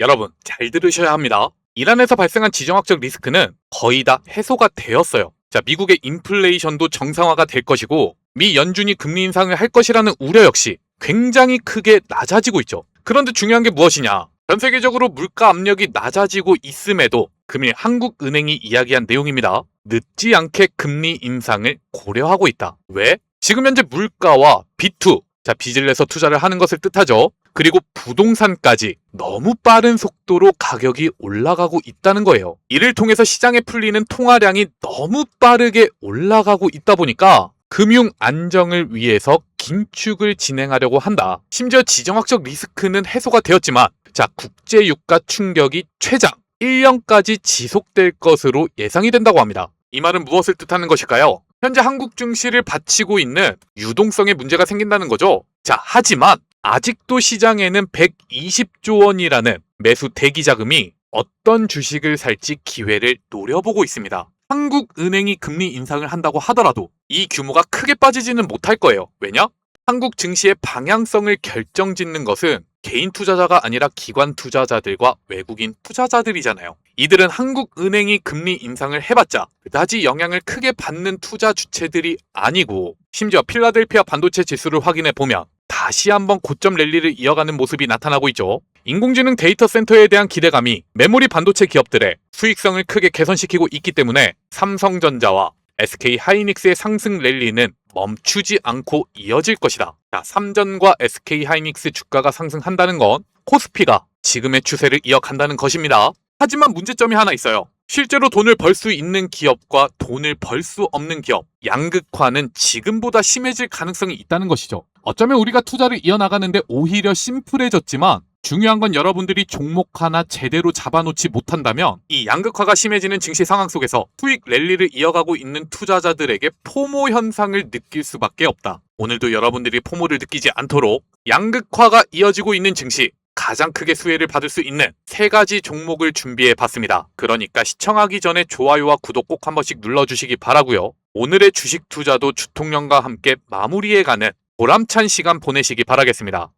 여러분, 잘 들으셔야 합니다. 이란에서 발생한 지정학적 리스크는 거의 다 해소가 되었어요. 자, 미국의 인플레이션도 정상화가 될 것이고, 미 연준이 금리 인상을 할 것이라는 우려 역시 굉장히 크게 낮아지고 있죠. 그런데 중요한 게 무엇이냐? 전 세계적으로 물가 압력이 낮아지고 있음에도 금일 한국은행이 이야기한 내용입니다. 늦지 않게 금리 인상을 고려하고 있다. 왜? 지금 현재 물가와 B2, 자, 빚을 내서 투자를 하는 것을 뜻하죠. 그리고 부동산까지 너무 빠른 속도로 가격이 올라가고 있다는 거예요. 이를 통해서 시장에 풀리는 통화량이 너무 빠르게 올라가고 있다 보니까 금융 안정을 위해서 긴축을 진행하려고 한다. 심지어 지정학적 리스크는 해소가 되었지만, 자, 국제 유가 충격이 최장 1년까지 지속될 것으로 예상이 된다고 합니다. 이 말은 무엇을 뜻하는 것일까요? 현재 한국 증시를 받치고 있는 유동성에 문제가 생긴다는 거죠. 자, 하지만 아직도 시장에는 120조 원이라는 매수 대기 자금이 어떤 주식을 살지 기회를 노려보고 있습니다. 한국은행이 금리 인상을 한다고 하더라도 이 규모가 크게 빠지지는 못할 거예요. 왜냐? 한국 증시의 방향성을 결정짓는 것은 개인 투자자가 아니라 기관 투자자들과 외국인 투자자들이잖아요. 이들은 한국은행이 금리 인상을 해봤자 그다지 영향을 크게 받는 투자 주체들이 아니고, 심지어 필라델피아 반도체 지수를 확인해 보면 다시 한번 고점 랠리를 이어가는 모습이 나타나고 있죠. 인공지능 데이터 센터에 대한 기대감이 메모리 반도체 기업들의 수익성을 크게 개선시키고 있기 때문에 삼성전자와 SK 하이닉스의 상승 랠리는 멈추지 않고 이어질 것이다. 자, 삼전과 SK 하이닉스 주가가 상승한다는 건 코스피가 지금의 추세를 이어간다는 것입니다. 하지만 문제점이 하나 있어요. 실제로 돈을 벌 수 있는 기업과 돈을 벌 수 없는 기업, 양극화는 지금보다 심해질 가능성이 있다는 것이죠. 어쩌면 우리가 투자를 이어나가는데 오히려 심플해졌지만, 중요한 건 여러분들이 종목 하나 제대로 잡아놓지 못한다면 이 양극화가 심해지는 증시 상황 속에서 수익 랠리를 이어가고 있는 투자자들에게 포모 현상을 느낄 수밖에 없다. 오늘도 여러분들이 포모를 느끼지 않도록 양극화가 이어지고 있는 증시, 가장 크게 수혜를 받을 수 있는 3가지 종목을 준비해 봤습니다. 그러니까 시청하기 전에 좋아요와 구독 꼭 한 번씩 눌러주시기 바라고요. 오늘의 주식 투자도 주통령과 함께 마무리해가는 보람찬 시간 보내시기 바라겠습니다.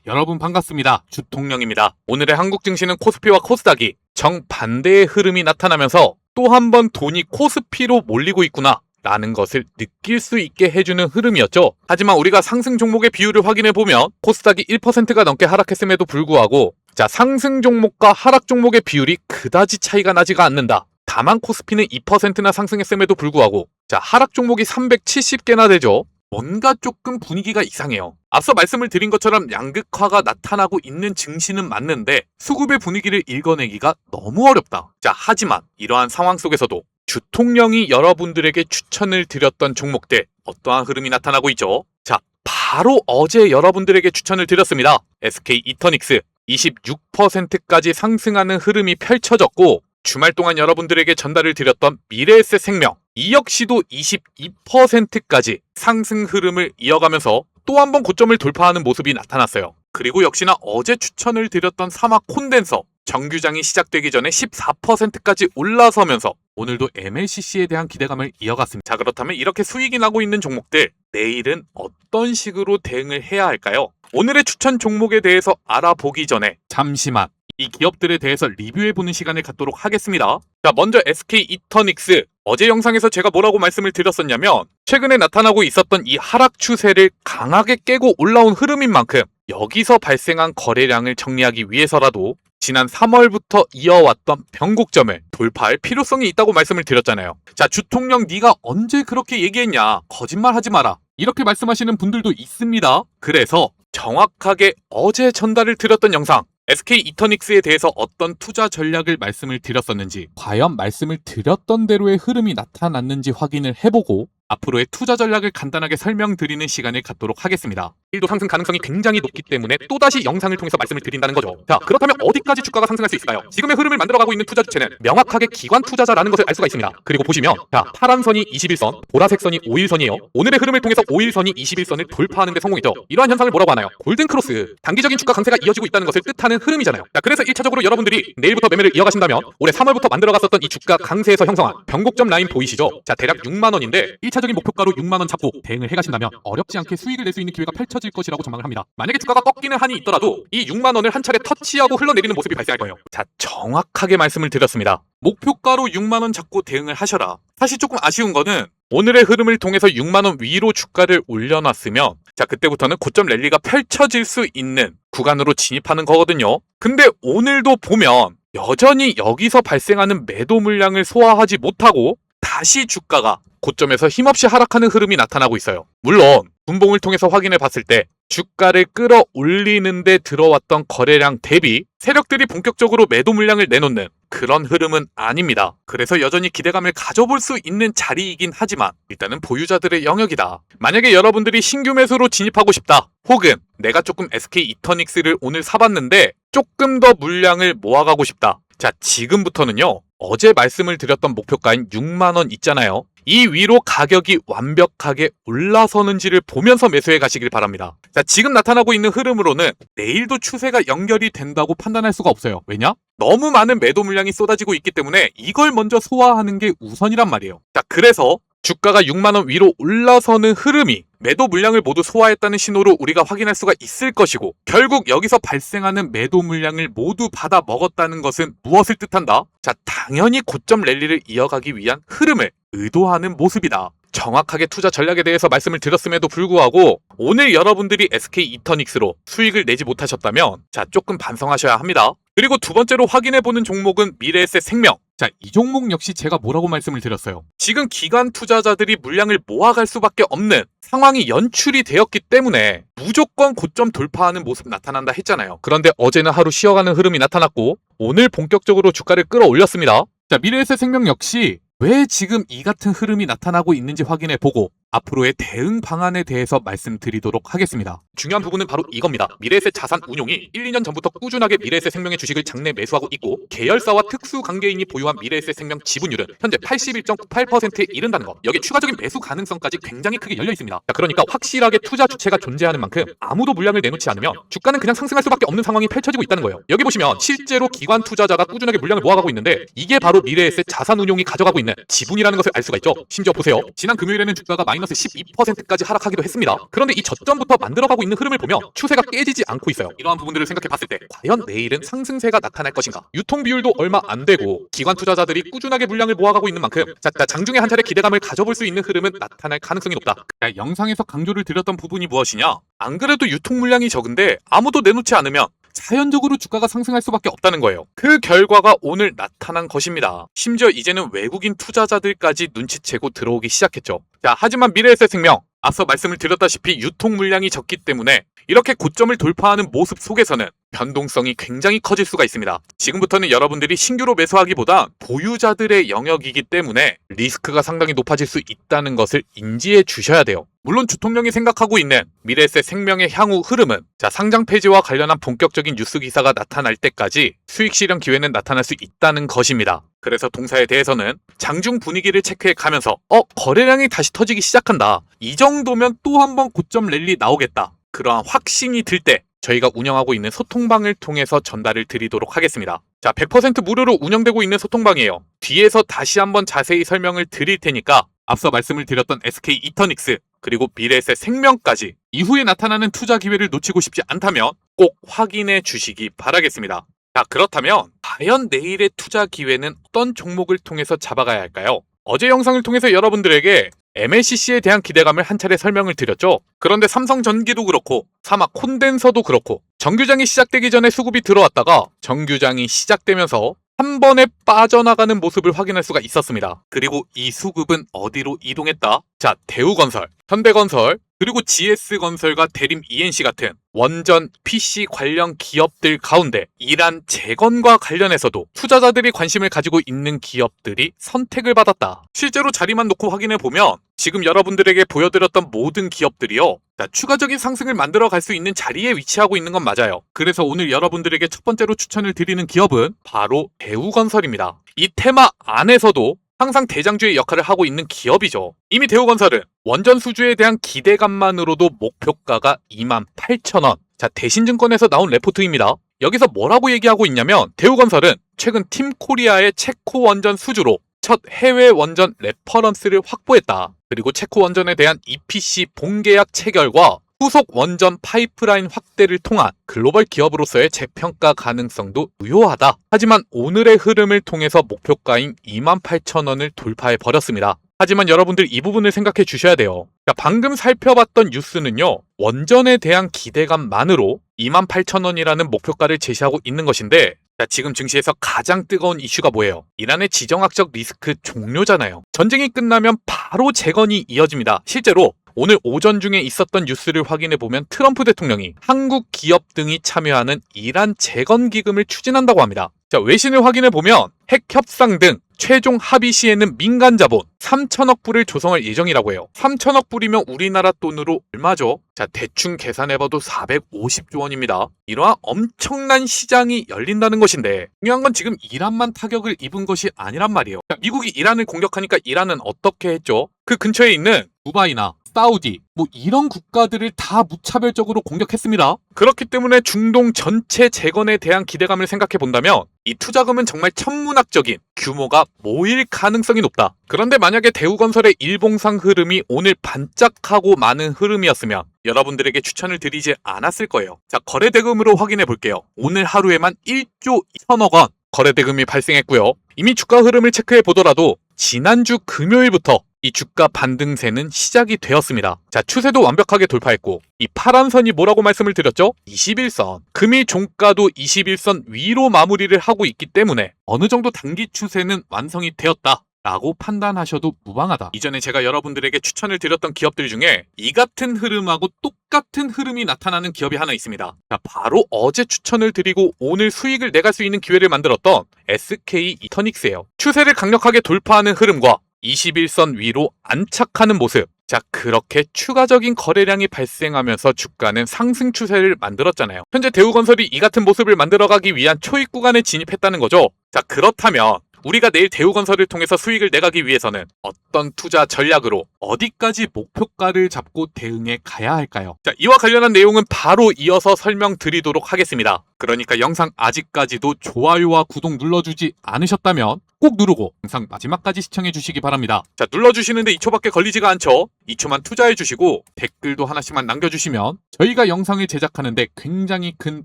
여러분 반갑습니다. 주통령입니다. 오늘의 한국 증시는 코스피와 코스닥이 정반대의 흐름이 나타나면서 또 한 번 돈이 코스피로 몰리고 있구나 라는 것을 느낄 수 있게 해주는 흐름이었죠. 하지만 우리가 상승 종목의 비율을 확인해보면 코스닥이 1%가 넘게 하락했음에도 불구하고, 자, 상승 종목과 하락 종목의 비율이 그다지 차이가 나지가 않는다. 다만 코스피는 2%나 상승했음에도 불구하고, 자, 하락 종목이 370개나 되죠. 뭔가 조금 분위기가 이상해요. 앞서 말씀을 드린 것처럼 양극화가 나타나고 있는 증시는 맞는데 수급의 분위기를 읽어내기가 너무 어렵다. 자, 하지만 이러한 상황 속에서도 주통령이 여러분들에게 추천을 드렸던 종목들, 어떠한 흐름이 나타나고 있죠? 자, 바로 어제 여러분들에게 추천을 드렸습니다. SK 이터닉스 26%까지 상승하는 흐름이 펼쳐졌고, 주말 동안 여러분들에게 전달을 드렸던 미래에셋 생명, 이 역시도 22%까지 상승 흐름을 이어가면서 또 한 번 고점을 돌파하는 모습이 나타났어요. 그리고 역시나 어제 추천을 드렸던 사막 콘덴서, 정규장이 시작되기 전에 14%까지 올라서면서 오늘도 MLCC에 대한 기대감을 이어갔습니다. 자, 그렇다면 이렇게 수익이 나고 있는 종목들, 내일은 어떤 식으로 대응을 해야 할까요? 오늘의 추천 종목에 대해서 알아보기 전에 잠시만 이 기업들에 대해서 리뷰해보는 시간을 갖도록 하겠습니다. 자, 먼저 SK 이터닉스. 어제 영상에서 제가 뭐라고 말씀을 드렸었냐면, 최근에 나타나고 있었던 이 하락 추세를 강하게 깨고 올라온 흐름인 만큼 여기서 발생한 거래량을 정리하기 위해서라도 지난 3월부터 이어왔던 변곡점을 돌파할 필요성이 있다고 말씀을 드렸잖아요. 자, 주통령 네가 언제 그렇게 얘기했냐? 거짓말하지 마라. 이렇게 말씀하시는 분들도 있습니다. 그래서 정확하게 어제 전달을 드렸던 영상, SK 이터닉스에 대해서 어떤 투자 전략을 말씀을 드렸었는지, 과연 말씀을 드렸던 대로의 흐름이 나타났는지 확인을 해보고 앞으로의 투자 전략을 간단하게 설명드리는 시간을 갖도록 하겠습니다. 일도 상승 가능성이 굉장히 높기 때문에 또다시 영상을 통해서 말씀을 드린다는 거죠. 자, 그렇다면 어디까지 주가가 상승할 수 있을까요? 지금의 흐름을 만들어가고 있는 투자 주체는 명확하게 기관 투자자라는 것을 알 수가 있습니다. 그리고 보시면, 자, 파란 선이 21선, 보라색 선이 5일선이에요. 오늘의 흐름을 통해서 5일선이 21선을 돌파하는 데 성공했죠. 이러한 현상을 뭐라고 하나요? 골든 크로스, 단기적인 주가 강세가 이어지고 있다는 것을 뜻하는 흐름이잖아요. 자, 그래서 1차적으로 여러분들이 내일부터 매매를 이어가신다면 올해 3월부터 만들어갔었던 이 주가 강세에서 형성한 변곡점 라인 보이시죠? 자, 대략 6만원인데 1차 1차적인 목표가로 6만원 잡고 대응을 해가신다면 어렵지 않게 수익을 낼 수 있는 기회가 펼쳐질 것이라고 전망을 합니다. 만약에 주가가 꺾이는 한이 있더라도 이 6만원을 한 차례 터치하고 흘러내리는 모습이 발생할 거예요. 자, 정확하게 말씀을 드렸습니다. 목표가로 6만원 잡고 대응을 하셔라. 사실 조금 아쉬운 거는 오늘의 흐름을 통해서 6만원 위로 주가를 올려놨으면 자, 그때부터는 고점 랠리가 펼쳐질 수 있는 구간으로 진입하는 거거든요. 근데 오늘도 보면 여전히 여기서 발생하는 매도 물량을 소화하지 못하고 다시 주가가 고점에서 힘없이 하락하는 흐름이 나타나고 있어요. 물론 분봉을 통해서 확인해 봤을 때 주가를 끌어올리는 데 들어왔던 거래량 대비 세력들이 본격적으로 매도 물량을 내놓는 그런 흐름은 아닙니다. 그래서 여전히 기대감을 가져볼 수 있는 자리이긴 하지만 일단은 보유자들의 영역이다. 만약에 여러분들이 신규 매수로 진입하고 싶다. 혹은 내가 조금 SK 이터닉스를 오늘 사봤는데 조금 더 물량을 모아가고 싶다. 자, 지금부터는요. 어제 말씀을 드렸던 목표가인 6만원 있잖아요. 이 위로 가격이 완벽하게 올라서는지를 보면서 매수해 가시길 바랍니다. 자, 지금 나타나고 있는 흐름으로는 내일도 추세가 연결이 된다고 판단할 수가 없어요. 왜냐? 너무 많은 매도 물량이 쏟아지고 있기 때문에 이걸 먼저 소화하는 게 우선이란 말이에요. 자, 그래서 주가가 6만원 위로 올라서는 흐름이 매도 물량을 모두 소화했다는 신호로 우리가 확인할 수가 있을 것이고 결국 여기서 발생하는 매도 물량을 모두 받아 먹었다는 것은 무엇을 뜻한다? 자, 당연히 고점 랠리를 이어가기 위한 흐름을 의도하는 모습이다. 정확하게 투자 전략에 대해서 말씀을 드렸음에도 불구하고 오늘 여러분들이 SK 이터닉스로 수익을 내지 못하셨다면 자, 조금 반성하셔야 합니다. 그리고 두 번째로 확인해보는 종목은 미래에셋 생명. 자, 이 종목 역시 제가 뭐라고 말씀을 드렸어요. 지금 기관 투자자들이 물량을 모아갈 수밖에 없는 상황이 연출이 되었기 때문에 무조건 고점 돌파하는 모습 나타난다 했잖아요. 그런데 어제는 하루 쉬어가는 흐름이 나타났고 오늘 본격적으로 주가를 끌어올렸습니다. 자, 미래에셋 생명 역시 왜 지금 이 같은 흐름이 나타나고 있는지 확인해보고 앞으로의 대응 방안에 대해서 말씀드리도록 하겠습니다. 중요한 부분은 바로 이겁니다. 미래에셋 자산 운용이 1, 2년 전부터 꾸준하게 미래에셋 생명의 주식을 장내 매수하고 있고 계열사와 특수 관계인이 보유한 미래에셋 생명 지분율은 현재 81.98%에 이른다는 것. 여기에 추가적인 매수 가능성까지 굉장히 크게 열려 있습니다. 자, 그러니까 확실하게 투자 주체가 존재하는 만큼 아무도 물량을 내놓지 않으면 주가는 그냥 상승할 수밖에 없는 상황이 펼쳐지고 있다는 거예요. 여기 보시면 실제로 기관 투자자가 꾸준하게 물량을 모아가고 있는데 이게 바로 미래에셋 자산 운용이 가져가고 있는 지분이라는 것을 알 수가 있죠. 심지어 보세요. 지난 금요일에는 주가가 마이너스 12%까지 하락하기도 했습니다. 그런데 이 저점부터 만들어가고 있는 흐름을 보면 추세가 깨지지 않고 있어요. 이러한 부분들을 생각해 봤을 때 과연 내일은 상승세가 나타날 것인가? 유통 비율도 얼마 안 되고 기관 투자자들이 꾸준하게 물량을 모아가고 있는 만큼 자, 장중에 한 차례 기대감을 가져볼 수 있는 흐름은 나타날 가능성이 높다. 자, 영상에서 강조를 드렸던 부분이 무엇이냐? 안 그래도 유통 물량이 적은데 아무도 내놓지 않으면 자연적으로 주가가 상승할 수밖에 없다는 거예요. 그 결과가 오늘 나타난 것입니다. 심지어 이제는 외국인 투자자들까지 눈치채고 들어오기 시작했죠. 자, 하지만 미래에셋 생명 앞서 말씀을 드렸다시피 유통 물량이 적기 때문에 이렇게 고점을 돌파하는 모습 속에서는 변동성이 굉장히 커질 수가 있습니다. 지금부터는 여러분들이 신규로 매수하기보다 보유자들의 영역이기 때문에 리스크가 상당히 높아질 수 있다는 것을 인지해 주셔야 돼요. 물론 주통령이 생각하고 있는 미래에셋 생명의 향후 흐름은 자, 상장 폐지와 관련한 본격적인 뉴스 기사가 나타날 때까지 수익 실현 기회는 나타날 수 있다는 것입니다. 그래서 동사에 대해서는 장중 분위기를 체크해 가면서 거래량이 다시 터지기 시작한다. 이 정도면 또 한 번 고점 랠리 나오겠다. 그러한 확신이 들 때 저희가 운영하고 있는 소통방을 통해서 전달을 드리도록 하겠습니다. 자, 100% 무료로 운영되고 있는 소통방이에요. 뒤에서 다시 한번 자세히 설명을 드릴 테니까 앞서 말씀을 드렸던 SK 이터닉스 그리고 미래에셋 생명까지 이후에 나타나는 투자 기회를 놓치고 싶지 않다면 꼭 확인해 주시기 바라겠습니다. 자, 그렇다면 과연 내일의 투자 기회는 어떤 종목을 통해서 잡아가야 할까요? 어제 영상을 통해서 여러분들에게 MLCC에 대한 기대감을 한 차례 설명을 드렸죠. 그런데 삼성전기도 그렇고 사막 콘덴서도 그렇고 정규장이 시작되기 전에 수급이 들어왔다가 정규장이 시작되면서 한 번에 빠져나가는 모습을 확인할 수가 있었습니다. 그리고 이 수급은 어디로 이동했다? 자, 대우건설, 현대건설, 그리고 GS건설과 대림 ENC 같은 원전 PC 관련 기업들 가운데 이란 재건과 관련해서도 투자자들이 관심을 가지고 있는 기업들이 선택을 받았다. 실제로 자리만 놓고 확인해 보면 지금 여러분들에게 보여드렸던 모든 기업들이요. 자, 추가적인 상승을 만들어 갈 수 있는 자리에 위치하고 있는 건 맞아요. 그래서 오늘 여러분들에게 첫 번째로 추천을 드리는 기업은 바로 대우건설입니다. 이 테마 안에서도 항상 대장주의 역할을 하고 있는 기업이죠. 이미 대우건설은 원전 수주에 대한 기대감만으로도 목표가가 28,000원. 자, 대신증권에서 나온 레포트입니다. 여기서 뭐라고 얘기하고 있냐면 대우건설은 최근 팀코리아의 체코 원전 수주로 첫 해외 원전 레퍼런스를 확보했다. 그리고 체코 원전에 대한 EPC 본계약 체결과 후속 원전 파이프라인 확대를 통한 글로벌 기업으로서의 재평가 가능성도 유효하다. 하지만 오늘의 흐름을 통해서 목표가인 28,000원을 돌파해 버렸습니다. 하지만 여러분들 이 부분을 생각해 주셔야 돼요. 방금 살펴봤던 뉴스는요, 원전에 대한 기대감만으로 28,000원이라는 목표가를 제시하고 있는 것인데, 지금 증시에서 가장 뜨거운 이슈가 뭐예요? 이란의 지정학적 리스크 종료잖아요. 전쟁이 끝나면 바로 재건이 이어집니다. 실제로 오늘 오전 중에 있었던 뉴스를 확인해 보면 트럼프 대통령이 한국 기업 등이 참여하는 이란 재건 기금을 추진한다고 합니다. 외신을 확인해 보면 핵 협상 등 최종 합의 시에는 민간 자본 3천억 불을 조성할 예정이라고 해요. 3천억 불이면 우리나라 돈으로 얼마죠? 대충 계산해봐도 450조 원입니다. 이러한 엄청난 시장이 열린다는 것인데, 중요한 건 지금 이란만 타격을 입은 것이 아니란 말이에요. 미국이 이란을 공격하니까 이란은 어떻게 했죠? 그 근처에 있는 두바이나 사우디, 이런 국가들을 다 무차별적으로 공격했습니다. 그렇기 때문에 중동 전체 재건에 대한 기대감을 생각해 본다면 이 투자금은 정말 천문학적인 규모가 모일 가능성이 높다. 그런데 만약에 대우건설의 일봉상 흐름이 오늘 반짝하고 많은 흐름이었으면 여러분들에게 추천을 드리지 않았을 거예요. 거래 대금으로 확인해 볼게요. 오늘 하루에만 1조 2천억 원 거래 대금이 발생했고요. 이미 주가 흐름을 체크해 보더라도 지난주 금요일부터 이 주가 반등세는 시작이 되었습니다. 추세도 완벽하게 돌파했고, 이 파란 선이 뭐라고 말씀을 드렸죠? 21선. 금일 종가도 21선 위로 마무리를 하고 있기 때문에 어느 정도 단기 추세는 완성이 되었다 라고 판단하셔도 무방하다. 이전에 제가 여러분들에게 추천을 드렸던 기업들 중에 이 같은 흐름하고 똑같은 흐름이 나타나는 기업이 하나 있습니다. 바로 어제 추천을 드리고 오늘 수익을 내갈 수 있는 기회를 만들었던 SK 이터닉스예요. 추세를 강력하게 돌파하는 흐름과 21선 위로 안착하는 모습. 그렇게 추가적인 거래량이 발생하면서 주가는 상승 추세를 만들었잖아요. 현재 대우건설이 이 같은 모습을 만들어가기 위한 초입 구간에 진입했다는 거죠. 그렇다면 우리가 내일 대우건설을 통해서 수익을 내가기 위해서는 어떤 투자 전략으로 어디까지 목표가를 잡고 대응해 가야 할까요? 이와 관련한 내용은 바로 이어서 설명드리도록 하겠습니다. 그러니까 영상 아직까지도 좋아요와 구독 눌러주지 않으셨다면 꼭 누르고 영상 마지막까지 시청해 주시기 바랍니다. 눌러주시는데 2초밖에 걸리지가 않죠? 2초만 투자해 주시고 댓글도 하나씩만 남겨주시면 저희가 영상을 제작하는데 굉장히 큰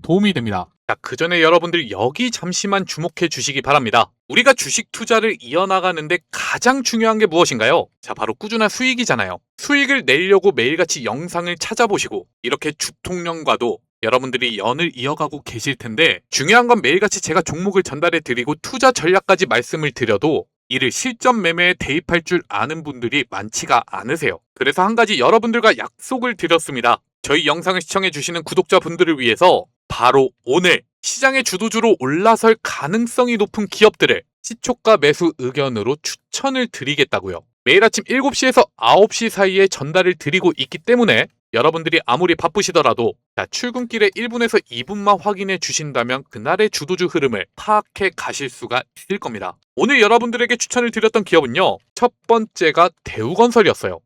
도움이 됩니다. 그 전에 여러분들 여기 잠시만 주목해 주시기 바랍니다. 우리가 주식 투자를 이어나가는데 가장 중요한 게 무엇인가요? 바로 꾸준한 수익이잖아요. 수익을 내려고 매일같이 영상을 찾아보시고 이렇게 주통령과도 여러분들이 연을 이어가고 계실 텐데, 중요한 건 매일같이 제가 종목을 전달해 드리고 투자 전략까지 말씀을 드려도 이를 실전 매매에 대입할 줄 아는 분들이 많지가 않으세요. 그래서 한 가지 여러분들과 약속을 드렸습니다. 저희 영상을 시청해 주시는 구독자분들을 위해서 바로 오늘 시장의 주도주로 올라설 가능성이 높은 기업들을 시초가 매수 의견으로 추천을 드리겠다고요. 매일 아침 7시에서 9시 사이에 전달을 드리고 있기 때문에 여러분들이 아무리 바쁘시더라도 출근길에 1분에서 2분만 확인해 주신다면 그날의 주도주 흐름을 파악해 가실 수가 있을 겁니다. 오늘 여러분들에게 추천을 드렸던 기업은요, 첫 번째가 대우건설이었어요.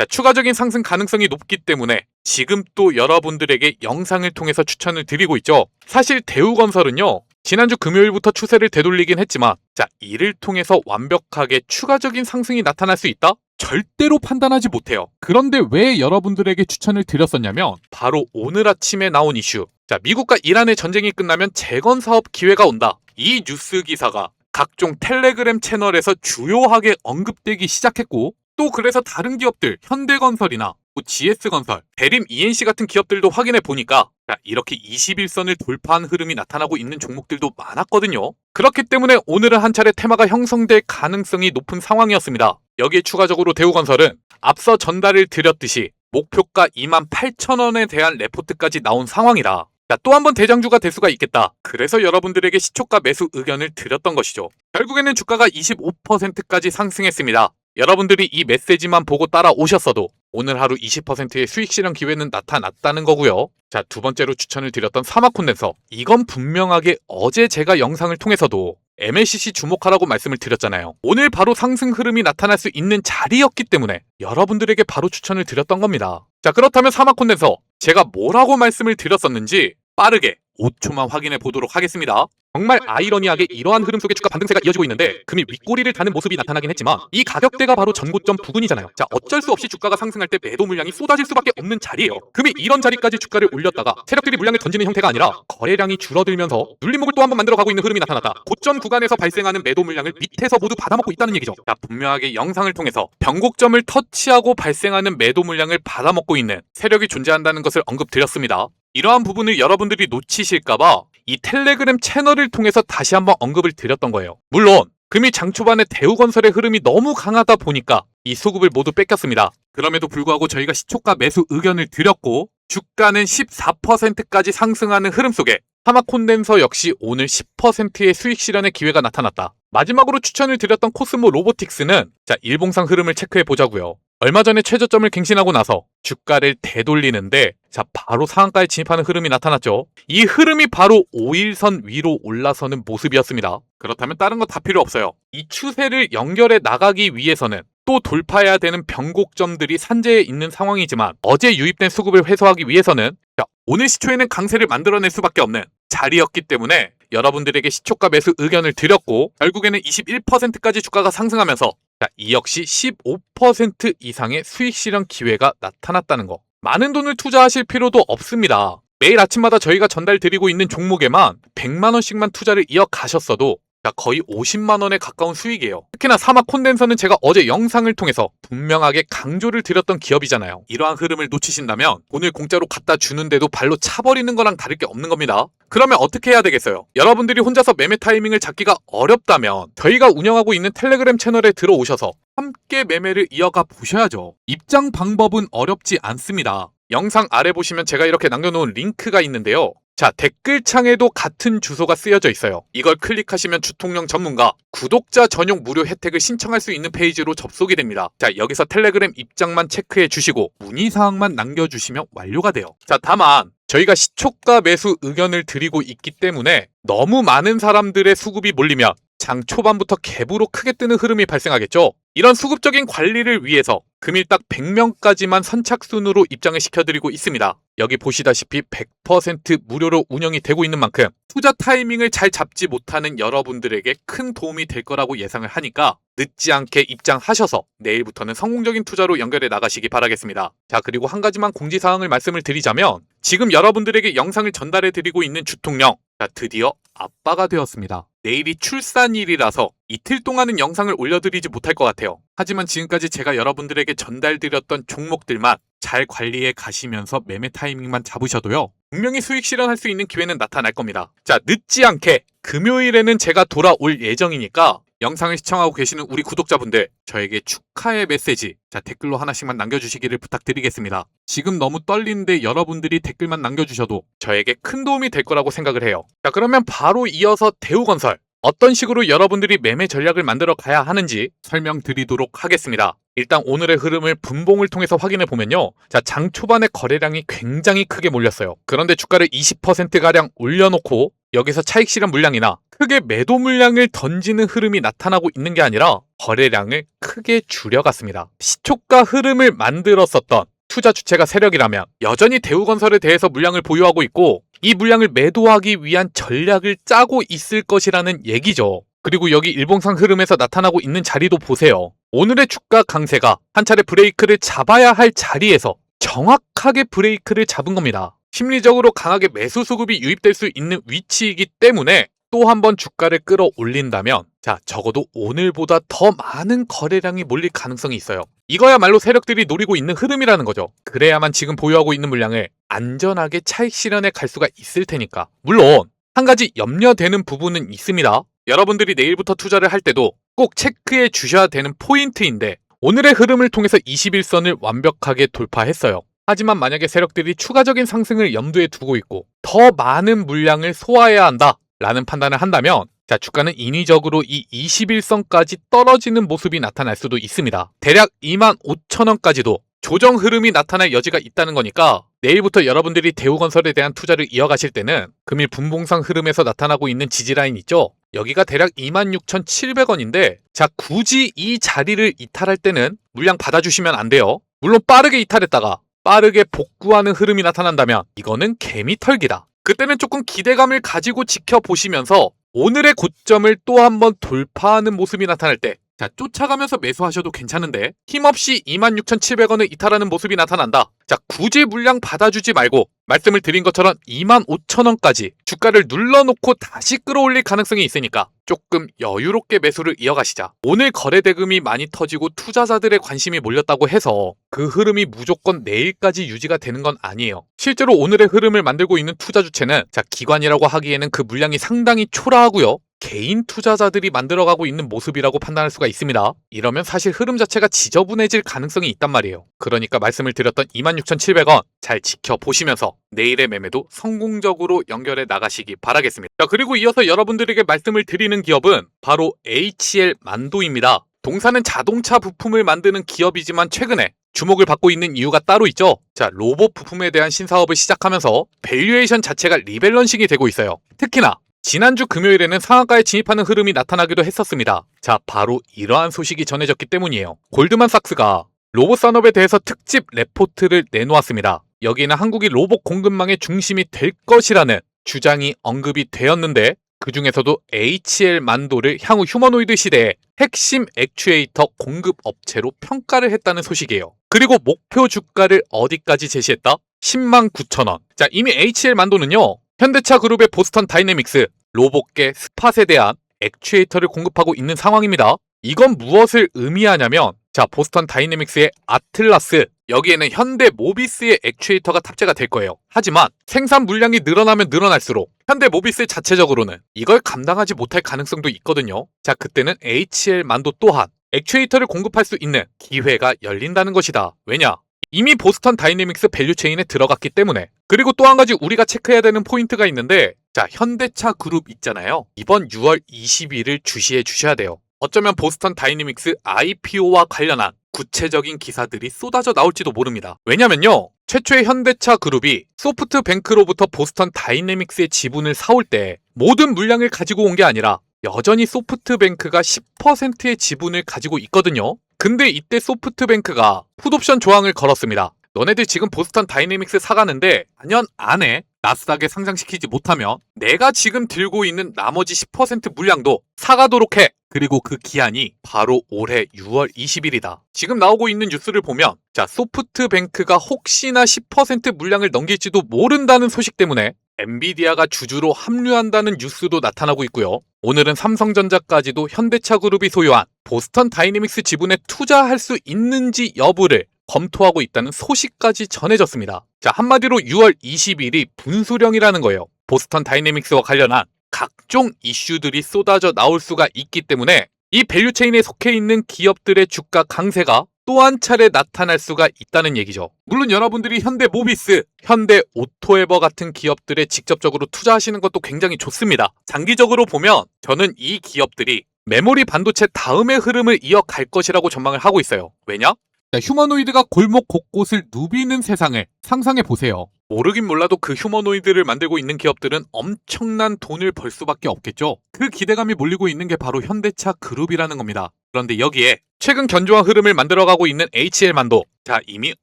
추가적인 상승 가능성이 높기 때문에 지금 또 여러분들에게 영상을 통해서 추천을 드리고 있죠. 사실 대우건설은요, 지난주 금요일부터 추세를 되돌리긴 했지만 이를 통해서 완벽하게 추가적인 상승이 나타날 수 있다? 절대로 판단하지 못해요. 그런데 왜 여러분들에게 추천을 드렸었냐면 바로 오늘 아침에 나온 이슈. 미국과 이란의 전쟁이 끝나면 재건 사업 기회가 온다. 이 뉴스 기사가 각종 텔레그램 채널에서 주요하게 언급되기 시작했고, 또 그래서 다른 기업들 현대건설이나 GS건설, 대림 ENC 같은 기업들도 확인해 보니까 이렇게 21선을 돌파한 흐름이 나타나고 있는 종목들도 많았거든요. 그렇기 때문에 오늘은 한 차례 테마가 형성될 가능성이 높은 상황이었습니다. 여기에 추가적으로 대우건설은 앞서 전달을 드렸듯이 목표가 28,000원에 대한 레포트까지 나온 상황이라 또 한 번 대장주가 될 수가 있겠다. 그래서 여러분들에게 시초가 매수 의견을 드렸던 것이죠. 결국에는 주가가 25%까지 상승했습니다. 여러분들이 이 메시지만 보고 따라오셨어도 오늘 하루 20%의 수익 실현 기회는 나타났다는 거고요. 두 번째로 추천을 드렸던 사마콘덴서. 이건 분명하게 어제 제가 영상을 통해서도 MLCC 주목하라고 말씀을 드렸잖아요. 오늘 바로 상승 흐름이 나타날 수 있는 자리였기 때문에 여러분들에게 바로 추천을 드렸던 겁니다. 그렇다면 사마콘덴서 제가 뭐라고 말씀을 드렸었는지 빠르게 5초만 확인해 보도록 하겠습니다. 정말 아이러니하게 이러한 흐름 속에 주가 반등세가 이어지고 있는데 금이 윗꼬리를 다는 모습이 나타나긴 했지만 이 가격대가 바로 전고점 부근이잖아요. 자, 어쩔 수 없이 주가가 상승할 때 매도 물량이 쏟아질 수밖에 없는 자리예요. 금이 이런 자리까지 주가를 올렸다가 세력들이 물량을 던지는 형태가 아니라 거래량이 줄어들면서 눌림목을 또 한번 만들어가고 있는 흐름이 나타났다. 고점 구간에서 발생하는 매도 물량을 밑에서 모두 받아먹고 있다는 얘기죠. 자, 분명하게 영상을 통해서 변곡점을 터치하고 발생하는 매도 물량을 받아먹고 있는 세력이 존재한다는 것을 언급드렸습니다. 이러한 부분을 여러분들이 놓치실까봐 이 텔레그램 채널을 통해서 다시 한번 언급을 드렸던 거예요. 물론 금이 장 초반에 대우건설의 흐름이 너무 강하다 보니까 이 수급을 모두 뺏겼습니다. 그럼에도 불구하고 저희가 시초가 매수 의견을 드렸고 주가는 14%까지 상승하는 흐름 속에 하마콘덴서 역시 오늘 10%의 수익 실현의 기회가 나타났다. 마지막으로 추천을 드렸던 코스모 로보틱스는 자, 일봉상 흐름을 체크해 보자고요. 얼마 전에 최저점을 갱신하고 나서 주가를 되돌리는데 자, 바로 상한가에 진입하는 흐름이 나타났죠. 이 흐름이 바로 5일선 위로 올라서는 모습이었습니다. 그렇다면 다른 거 다 필요 없어요. 이 추세를 연결해 나가기 위해서는 또 돌파해야 되는 변곡점들이 산재해 있는 상황이지만 어제 유입된 수급을 회수하기 위해서는 자, 오늘 시초에는 강세를 만들어낼 수밖에 없는 자리였기 때문에 여러분들에게 시초가 매수 의견을 드렸고 결국에는 21%까지 주가가 상승하면서 자, 이 역시 15% 이상의 수익 실현 기회가 나타났다는 거. 많은 돈을 투자하실 필요도 없습니다. 매일 아침마다 저희가 전달드리고 있는 종목에만 100만 원씩만 투자를 이어가셨어도 자, 거의 50만 원에 가까운 수익이에요. 특히나 사막 콘덴서는 제가 어제 영상을 통해서 분명하게 강조를 드렸던 기업이잖아요. 이러한 흐름을 놓치신다면 오늘 공짜로 갖다 주는데도 발로 차버리는 거랑 다를 게 없는 겁니다. 그러면 어떻게 해야 되겠어요? 여러분들이 혼자서 매매 타이밍을 잡기가 어렵다면 저희가 운영하고 있는 텔레그램 채널에 들어오셔서 함께 매매를 이어가 보셔야죠. 입장 방법은 어렵지 않습니다. 영상 아래 보시면 제가 이렇게 남겨놓은 링크가 있는데요. 자, 댓글창에도 같은 주소가 쓰여져 있어요. 이걸 클릭하시면 주통령 전문가 구독자 전용 무료 혜택을 신청할 수 있는 페이지로 접속이 됩니다. 자, 여기서 텔레그램 입장만 체크해 주시고 문의사항만 남겨주시면 완료가 돼요. 자, 다만 저희가 시초가 매수 의견을 드리고 있기 때문에 너무 많은 사람들의 수급이 몰리면 장 초반부터 갭으로 크게 뜨는 흐름이 발생하겠죠. 이런 수급적인 관리를 위해서 금일 딱 100명까지만 선착순으로 입장을 시켜드리고 있습니다. 여기 보시다시피 100% 무료로 운영이 되고 있는 만큼 투자 타이밍을 잘 잡지 못하는 여러분들에게 큰 도움이 될 거라고 예상을 하니까 늦지 않게 입장하셔서 내일부터는 성공적인 투자로 연결해 나가시기 바라겠습니다. 자, 그리고 한 가지만 공지사항을 말씀을 드리자면 지금 여러분들에게 영상을 전달해 드리고 있는 주통령 자, 드디어 아빠가 되었습니다. 내일이 출산일이라서 이틀 동안은 영상을 올려드리지 못할 것 같아요. 하지만 지금까지 제가 여러분들에게 전달드렸던 종목들만 잘 관리해 가시면서 매매 타이밍만 잡으셔도요. 분명히 수익 실현할 수 있는 기회는 나타날 겁니다. 자, 늦지 않게 금요일에는 제가 돌아올 예정이니까 영상을 시청하고 계시는 우리 구독자분들 저에게 축하의 메시지 자, 댓글로 하나씩만 남겨주시기를 부탁드리겠습니다. 지금 너무 떨리는데 여러분들이 댓글만 남겨주셔도 저에게 큰 도움이 될 거라고 생각을 해요. 자, 그러면 바로 이어서 대우건설 어떤 식으로 여러분들이 매매 전략을 만들어 가야 하는지 설명드리도록 하겠습니다. 일단 오늘의 흐름을 분봉을 통해서 확인해 보면요. 자, 장 초반에 거래량이 굉장히 크게 몰렸어요. 그런데 주가를 20%가량 올려놓고 여기서 차익 실현 물량이나 크게 매도 물량을 던지는 흐름이 나타나고 있는 게 아니라 거래량을 크게 줄여갔습니다. 시초가 흐름을 만들었었던 투자 주체가 세력이라면 여전히 대우건설에 대해서 물량을 보유하고 있고 이 물량을 매도하기 위한 전략을 짜고 있을 것이라는 얘기죠. 그리고 여기 일봉상 흐름에서 나타나고 있는 자리도 보세요. 오늘의 주가 강세가 한 차례 브레이크를 잡아야 할 자리에서 정확하게 브레이크를 잡은 겁니다. 심리적으로 강하게 매수 수급이 유입될 수 있는 위치이기 때문에 또 한 번 주가를 끌어올린다면 자, 적어도 오늘보다 더 많은 거래량이 몰릴 가능성이 있어요. 이거야말로 세력들이 노리고 있는 흐름이라는 거죠. 그래야만 지금 보유하고 있는 물량을 안전하게 차익 실현에 갈 수가 있을 테니까. 물론 한 가지 염려되는 부분은 있습니다. 여러분들이 내일부터 투자를 할 때도 꼭 체크해 주셔야 되는 포인트인데 오늘의 흐름을 통해서 21선을 완벽하게 돌파했어요. 하지만 만약에 세력들이 추가적인 상승을 염두에 두고 있고 더 많은 물량을 소화해야 한다 라는 판단을 한다면 자, 주가는 인위적으로 이 21선까지 떨어지는 모습이 나타날 수도 있습니다. 대략 25,000원까지도 조정 흐름이 나타날 여지가 있다는 거니까 내일부터 여러분들이 대우건설에 대한 투자를 이어가실 때는 금일 분봉상 흐름에서 나타나고 있는 지지라인 있죠? 여기가 대략 26,700원인데 자, 굳이 이 자리를 이탈할 때는 물량 받아주시면 안 돼요. 물론 빠르게 이탈했다가 빠르게 복구하는 흐름이 나타난다면 이거는 개미 털기다. 그때는 조금 기대감을 가지고 지켜보시면서 오늘의 고점을 또 한 번 돌파하는 모습이 나타날 때, 자, 쫓아가면서 매수하셔도 괜찮은데 힘없이 26,700원을 이탈하는 모습이 나타난다. 자, 굳이 물량 받아주지 말고 말씀을 드린 것처럼 25,000원까지 주가를 눌러놓고 다시 끌어올릴 가능성이 있으니까 조금 여유롭게 매수를 이어가시자. 오늘 거래 대금이 많이 터지고 투자자들의 관심이 몰렸다고 해서 그 흐름이 무조건 내일까지 유지가 되는 건 아니에요. 실제로 오늘의 흐름을 만들고 있는 투자 주체는 자, 기관이라고 하기에는 그 물량이 상당히 초라하고요. 개인 투자자들이 만들어가고 있는 모습이라고 판단할 수가 있습니다. 이러면 사실 흐름 자체가 지저분해질 가능성이 있단 말이에요. 그러니까 말씀을 드렸던 26,700원 잘 지켜보시면서 내일의 매매도 성공적으로 연결해 나가시기 바라겠습니다. 자, 그리고 이어서 여러분들에게 말씀을 드리는 기업은 바로 HL만도입니다. 동사는 자동차 부품을 만드는 기업이지만 최근에 주목을 받고 있는 이유가 따로 있죠. 자, 로봇 부품에 대한 신사업을 시작하면서 밸류에이션 자체가 리밸런싱이 되고 있어요. 특히나 지난주 금요일에는 상한가에 진입하는 흐름이 나타나기도 했었습니다. 자, 바로 이러한 소식이 전해졌기 때문이에요. 골드만삭스가 로봇 산업에 대해서 특집 레포트를 내놓았습니다. 여기에는 한국이 로봇 공급망의 중심이 될 것이라는 주장이 언급이 되었는데 그 중에서도 HL만도를 향후 휴머노이드 시대의 핵심 액추에이터 공급 업체로 평가를 했다는 소식이에요. 그리고 목표 주가를 어디까지 제시했다? 109,000원. 자, 이미 HL만도는요. 현대차 그룹의 보스턴 다이내믹스, 로봇계 스팟에 대한 액추에이터를 공급하고 있는 상황입니다. 이건 무엇을 의미하냐면 자, 보스턴 다이내믹스의 아틀라스, 여기에는 현대 모비스의 액추에이터가 탑재가 될 거예요. 하지만 생산 물량이 늘어나면 늘어날수록 현대 모비스 자체적으로는 이걸 감당하지 못할 가능성도 있거든요. 자, 그때는 HL만도 또한 액추에이터를 공급할 수 있는 기회가 열린다는 것이다. 왜냐? 이미 보스턴 다이내믹스 밸류체인에 들어갔기 때문에. 그리고 또 한 가지 우리가 체크해야 되는 포인트가 있는데 자, 현대차 그룹 있잖아요. 이번 6월 20일을 주시해 주셔야 돼요. 어쩌면 보스턴 다이내믹스 IPO와 관련한 구체적인 기사들이 쏟아져 나올지도 모릅니다. 왜냐면요. 최초의 현대차 그룹이 소프트뱅크로부터 보스턴 다이내믹스의 지분을 사올 때 모든 물량을 가지고 온 게 아니라 여전히 소프트뱅크가 10%의 지분을 가지고 있거든요. 근데 이때 소프트뱅크가 풋옵션 조항을 걸었습니다. 너네들 지금 보스턴 다이내믹스 사가는데 4년 안에 나스닥에 상장시키지 못하면 내가 지금 들고 있는 나머지 10% 물량도 사가도록 해. 그리고 그 기한이 바로 올해 6월 20일이다. 지금 나오고 있는 뉴스를 보면 자, 소프트뱅크가 혹시나 10% 물량을 넘길지도 모른다는 소식 때문에 엔비디아가 주주로 합류한다는 뉴스도 나타나고 있고요. 오늘은 삼성전자까지도 현대차 그룹이 소유한 보스턴 다이내믹스 지분에 투자할 수 있는지 여부를 검토하고 있다는 소식까지 전해졌습니다. 자, 한마디로 6월 20일이 분수령이라는 거예요. 보스턴 다이내믹스와 관련한 각종 이슈들이 쏟아져 나올 수가 있기 때문에 이 밸류체인에 속해 있는 기업들의 주가 강세가 또 한 차례 나타날 수가 있다는 얘기죠. 물론 여러분들이 현대 모비스, 현대 오토에버 같은 기업들에 직접적으로 투자하시는 것도 굉장히 좋습니다. 장기적으로 보면 저는 이 기업들이 메모리 반도체 다음의 흐름을 이어갈 것이라고 전망을 하고 있어요. 왜냐? 자, 휴머노이드가 골목 곳곳을 누비는 세상을 상상해 보세요. 모르긴 몰라도 그 휴머노이드를 만들고 있는 기업들은 엄청난 돈을 벌 수밖에 없겠죠. 그 기대감이 몰리고 있는 게 바로 현대차 그룹이라는 겁니다. 그런데 여기에 최근 견조한 흐름을 만들어가고 있는 HL만도, 자, 이미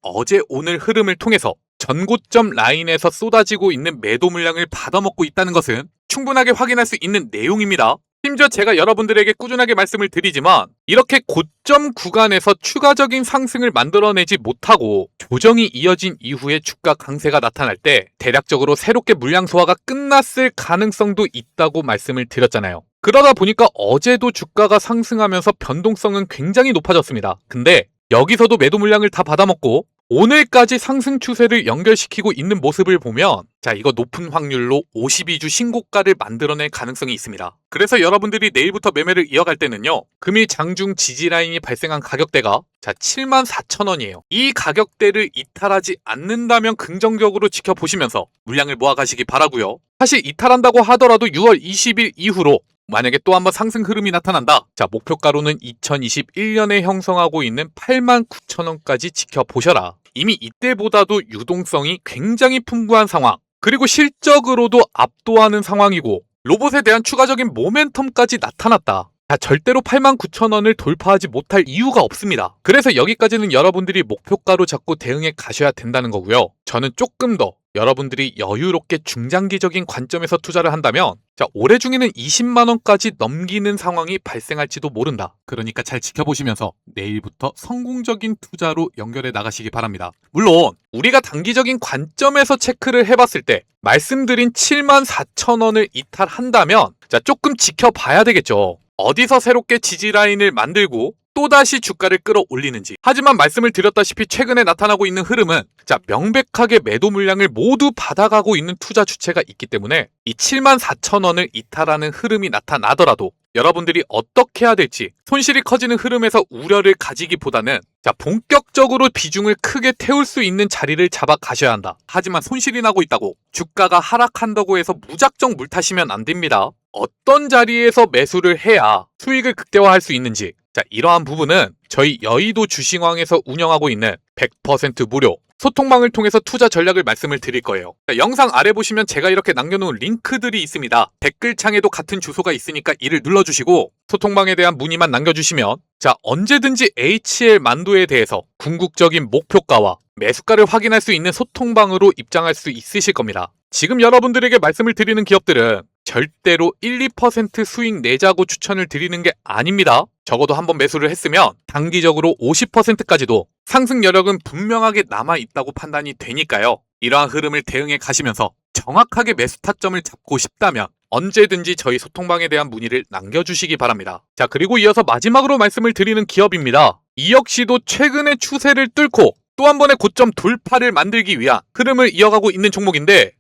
어제 오늘 흐름을 통해서 전고점 라인에서 쏟아지고 있는 매도 물량을 받아먹고 있다는 것은 충분하게 확인할 수 있는 내용입니다. 심지어 제가 여러분들에게 꾸준하게 말씀을 드리지만 이렇게 고점 구간에서 추가적인 상승을 만들어내지 못하고 조정이 이어진 이후에 주가 강세가 나타날 때 대략적으로 새롭게 물량 소화가 끝났을 가능성도 있다고 말씀을 드렸잖아요. 그러다 보니까 어제도 주가가 상승하면서 변동성은 굉장히 높아졌습니다. 근데 여기서도 매도 물량을 다 받아먹고 오늘까지 상승 추세를 연결시키고 있는 모습을 보면 자, 이거 높은 확률로 52주 신고가를 만들어낼 가능성이 있습니다. 그래서 여러분들이 내일부터 매매를 이어갈 때는요, 금일 장중 지지라인이 발생한 가격대가 자, 74,000원이에요. 이 가격대를 이탈하지 않는다면 긍정적으로 지켜보시면서 물량을 모아가시기 바라고요. 사실 이탈한다고 하더라도 6월 20일 이후로 만약에 또 한번 상승 흐름이 나타난다. 자, 목표가로는 2021년에 형성하고 있는 89,000원까지 지켜보셔라. 이미 이때보다도 유동성이 굉장히 풍부한 상황, 그리고 실적으로도 압도하는 상황이고 로봇에 대한 추가적인 모멘텀까지 나타났다. 자, 절대로 89,000원을 돌파하지 못할 이유가 없습니다. 그래서 여기까지는 여러분들이 목표가로 잡고 대응해 가셔야 된다는 거고요. 저는 조금 더 여러분들이 여유롭게 중장기적인 관점에서 투자를 한다면 올해 중에는 20만 원까지 넘기는 상황이 발생할지도 모른다. 그러니까 잘 지켜보시면서 내일부터 성공적인 투자로 연결해 나가시기 바랍니다. 물론 우리가 단기적인 관점에서 체크를 해봤을 때 말씀드린 7만 4천 원을 이탈한다면 조금 지켜봐야 되겠죠. 어디서 새롭게 지지라인을 만들고 또다시 주가를 끌어올리는지. 하지만 말씀을 드렸다시피 최근에 나타나고 있는 흐름은 명백하게 매도 물량을 모두 받아가고 있는 투자 주체가 있기 때문에 이 7만 4천 원을 이탈하는 흐름이 나타나더라도 여러분들이 어떻게 해야 될지, 손실이 커지는 흐름에서 우려를 가지기보다는 본격적으로 비중을 크게 태울 수 있는 자리를 잡아 가셔야 한다. 하지만 손실이 나고 있다고 주가가 하락한다고 해서 무작정 물타시면 안 됩니다. 어떤 자리에서 매수를 해야 수익을 극대화할 수 있는지, 이러한 부분은 저희 여의도 주식왕에서 운영하고 있는 100% 무료 소통방을 통해서 투자 전략을 말씀을 드릴 거예요. 영상 아래 보시면 제가 이렇게 남겨놓은 링크들이 있습니다. 댓글창에도 같은 주소가 있으니까 이를 눌러주시고 소통방에 대한 문의만 남겨주시면 언제든지 HL 만두에 대해서 궁극적인 목표가와 매수가를 확인할 수 있는 소통방으로 입장할 수 있으실 겁니다. 지금 여러분들에게 말씀을 드리는 기업들은 절대로 1, 2% 수익 내자고 추천을 드리는 게 아닙니다. 적어도 한번 매수를 했으면 단기적으로 50%까지도 상승 여력은 분명하게 남아있다고 판단이 되니까요. 이러한 흐름을 대응해 가시면서 정확하게 매수 타점을 잡고 싶다면 언제든지 저희 소통방에 대한 문의를 남겨주시기 바랍니다. 그리고 이어서 마지막으로 말씀을 드리는 기업입니다. 이 역시도 최근의 추세를 뚫고 또 한 번의 고점 돌파를 만들기 위한 흐름을 이어가고 있는 종목인데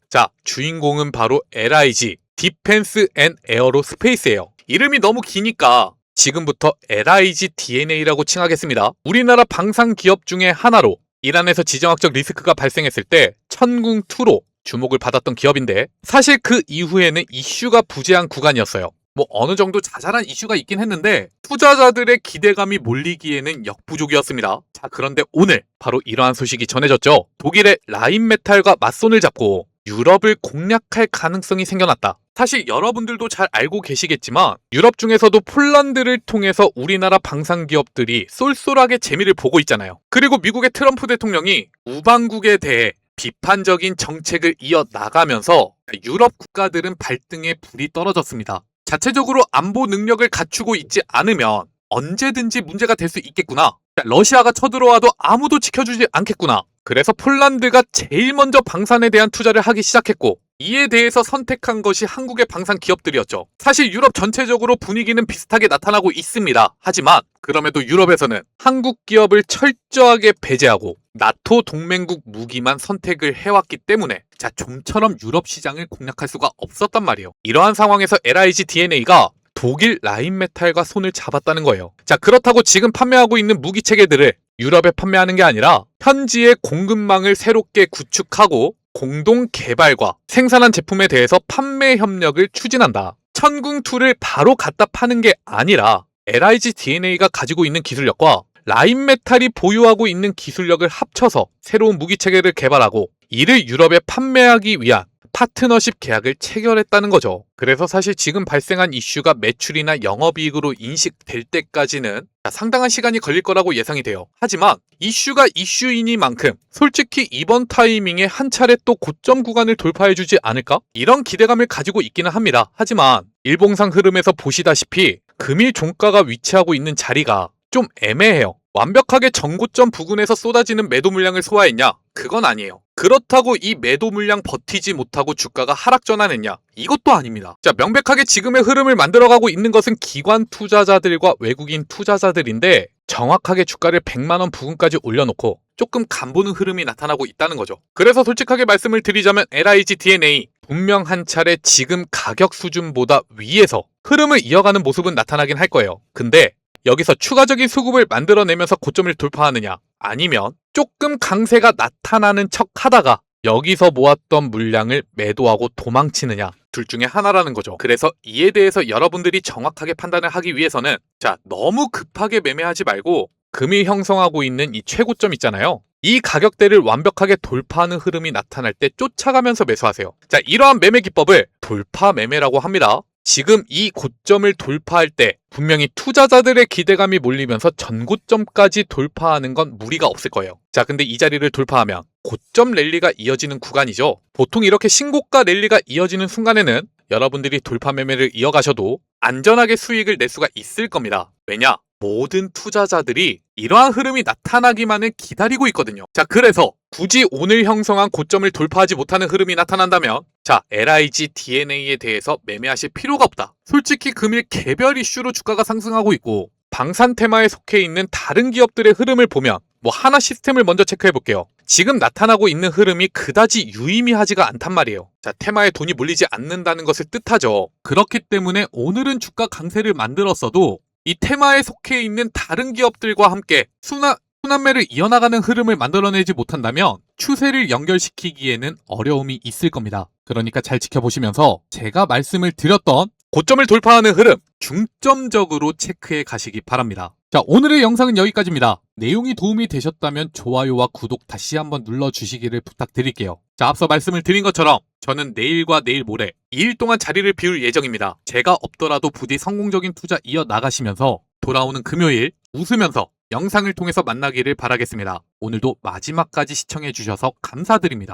주인공은 바로 LIG 디펜스 앤 에어로스페이스예요. 이름이 너무 기니까 지금부터 LIG DNA라고 칭하겠습니다. 우리나라 방산 기업 중에 하나로 이란에서 지정학적 리스크가 발생했을 때 천궁2로 주목을 받았던 기업인데 사실 그 이후에는 이슈가 부재한 구간이었어요. 어느 정도 자잘한 이슈가 있긴 했는데 투자자들의 기대감이 몰리기에는 역부족이었습니다. 그런데 오늘 바로 이러한 소식이 전해졌죠. 독일의 라인메탈과 맞손을 잡고 유럽을 공략할 가능성이 생겨났다. 사실 여러분들도 잘 알고 계시겠지만 유럽 중에서도 폴란드를 통해서 우리나라 방산 기업들이 쏠쏠하게 재미를 보고 있잖아요. 그리고 미국의 트럼프 대통령이 우방국에 대해 비판적인 정책을 이어나가면서 유럽 국가들은 발등에 불이 떨어졌습니다. 자체적으로 안보 능력을 갖추고 있지 않으면 언제든지 문제가 될 수 있겠구나. 러시아가 쳐들어와도 아무도 지켜주지 않겠구나. 그래서 폴란드가 제일 먼저 방산에 대한 투자를 하기 시작했고 이에 대해서 선택한 것이 한국의 방산 기업들이었죠. 사실 유럽 전체적으로 분위기는 비슷하게 나타나고 있습니다. 하지만 그럼에도 유럽에서는 한국 기업을 철저하게 배제하고 나토 동맹국 무기만 선택을 해왔기 때문에 좀처럼 유럽 시장을 공략할 수가 없었단 말이에요. 이러한 상황에서 LIG DNA가 독일 라인메탈과 손을 잡았다는 거예요. 그렇다고 지금 판매하고 있는 무기 체계들을 유럽에 판매하는 게 아니라 현지의 공급망을 새롭게 구축하고 공동 개발과 생산한 제품에 대해서 판매 협력을 추진한다. 천궁2를 바로 갖다 파는 게 아니라 LIG DNA가 가지고 있는 기술력과 라인메탈이 보유하고 있는 기술력을 합쳐서 새로운 무기 체계를 개발하고 이를 유럽에 판매하기 위한 파트너십 계약을 체결했다는 거죠. 그래서 사실 지금 발생한 이슈가 매출이나 영업이익으로 인식될 때까지는 상당한 시간이 걸릴 거라고 예상이 돼요. 하지만 이슈가 이슈이니만큼 솔직히 이번 타이밍에 한 차례 또 고점 구간을 돌파해주지 않을까? 이런 기대감을 가지고 있기는 합니다. 하지만 일봉상 흐름에서 보시다시피 금일 종가가 위치하고 있는 자리가 좀 애매해요. 완벽하게 정고점 부근에서 쏟아지는 매도 물량을 소화했냐? 그건 아니에요. 그렇다고 이 매도 물량 버티지 못하고 주가가 하락 전환했냐? 이것도 아닙니다. 명백하게 지금의 흐름을 만들어가고 있는 것은 기관 투자자들과 외국인 투자자들인데 정확하게 주가를 100만원 부근까지 올려놓고 조금 간보는 흐름이 나타나고 있다는 거죠. 그래서 솔직하게 말씀을 드리자면 LIG DNA 분명 한 차례 지금 가격 수준보다 위에서 흐름을 이어가는 모습은 나타나긴 할 거예요. 근데 여기서 추가적인 수급을 만들어내면서 고점을 돌파하느냐, 아니면 조금 강세가 나타나는 척 하다가 여기서 모았던 물량을 매도하고 도망치느냐, 둘 중에 하나라는 거죠. 그래서 이에 대해서 여러분들이 정확하게 판단을 하기 위해서는 너무 급하게 매매하지 말고 금이 형성하고 있는 이 최고점 있잖아요. 이 가격대를 완벽하게 돌파하는 흐름이 나타날 때 쫓아가면서 매수하세요. 이러한 매매 기법을 돌파 매매라고 합니다. 지금 이 고점을 돌파할 때 분명히 투자자들의 기대감이 몰리면서 전고점까지 돌파하는 건 무리가 없을 거예요. 자, 근데 이 자리를 돌파하면 고점 랠리가 이어지는 구간이죠. 보통 이렇게 신고가 랠리가 이어지는 순간에는 여러분들이 돌파 매매를 이어가셔도 안전하게 수익을 낼 수가 있을 겁니다. 왜냐? 모든 투자자들이 이러한 흐름이 나타나기만을 기다리고 있거든요. 자, 그래서 굳이 오늘 형성한 고점을 돌파하지 못하는 흐름이 나타난다면 자, LIG DNA에 대해서 매매하실 필요가 없다. 솔직히 금일 개별 이슈로 주가가 상승하고 있고 방산 테마에 속해 있는 다른 기업들의 흐름을 보면 하나 시스템을 먼저 체크해 볼게요. 지금 나타나고 있는 흐름이 그다지 유의미하지가 않단 말이에요. 자, 테마에 돈이 몰리지 않는다는 것을 뜻하죠. 그렇기 때문에 오늘은 주가 강세를 만들었어도 이 테마에 속해 있는 다른 기업들과 함께 순환매를 이어나가는 흐름을 만들어내지 못한다면 추세를 연결시키기에는 어려움이 있을 겁니다. 그러니까 잘 지켜보시면서 제가 말씀을 드렸던 고점을 돌파하는 흐름 중점적으로 체크해 가시기 바랍니다. 자, 오늘의 영상은 여기까지입니다. 내용이 도움이 되셨다면 좋아요와 구독 다시 한번 눌러주시기를 부탁드릴게요. 자, 앞서 말씀을 드린 것처럼 저는 내일과 내일 모레 2일 동안 자리를 비울 예정입니다. 제가 없더라도 부디 성공적인 투자 이어나가시면서 돌아오는 금요일 웃으면서 영상을 통해서 만나기를 바라겠습니다. 오늘도 마지막까지 시청해 주셔서 감사드립니다.